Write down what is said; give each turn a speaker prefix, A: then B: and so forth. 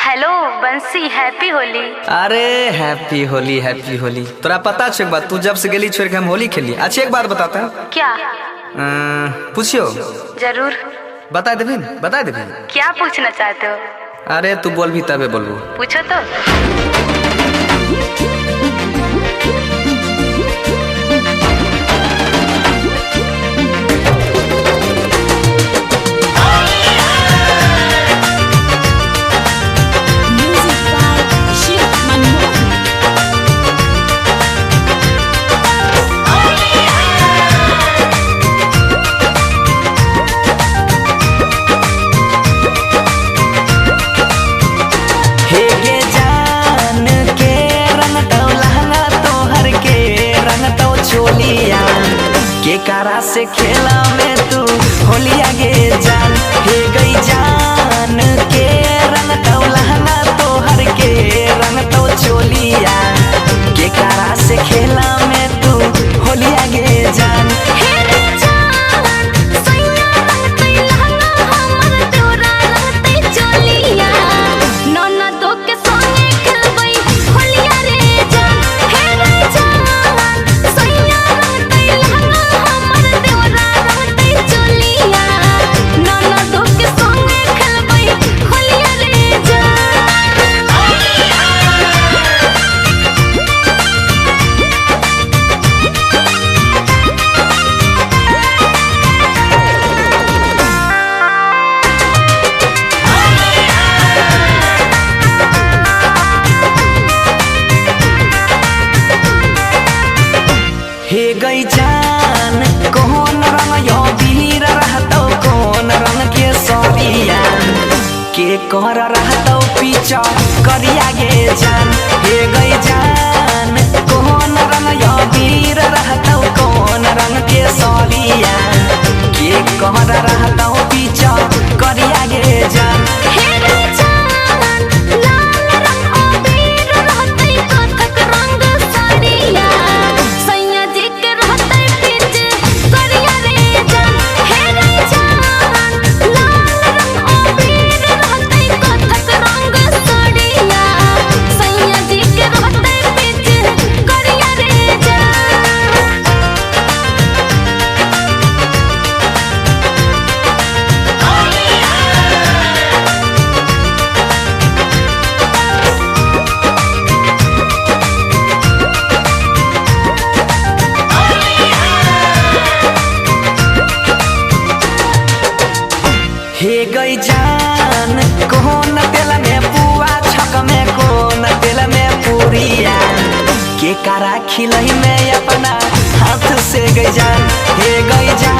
A: Hello बंसी, happy Holi.
B: अरे happy Holi happy Holi. तोरा पता छे एक बात, तू जब से गेली छोड़ के हम होली खेली। अच्छा एक बात बताता है।
A: क्या?
B: पूछियो।
A: जरूर।
B: बता देबी बता देबी।
A: क्या पूछना चाहते हो?
B: अरे तू बोल भी तबे बोलबो।
A: पूछो तो।
B: के कारा से खेला में तू होली आगे जान हे गई जान के रंग तो लहंगा तो हर के रंग तो चोलिया के कारा से खेला में तू होली आगे जान हे गई जान कौन रंग यो वीर रहतो कौन रंग के सरिया के कर रहतो पीछा करिया गे जान हे गई जान कौन रंग यो वीर रहतो कौन रंग के सरिया के कर रहतो पीछा करिया गे जान हे गई जान कौन तेल में पुआ छक में कौन तेल में पूरिया के कारा खिलई में अपना हाथ से गई जान हे गई जान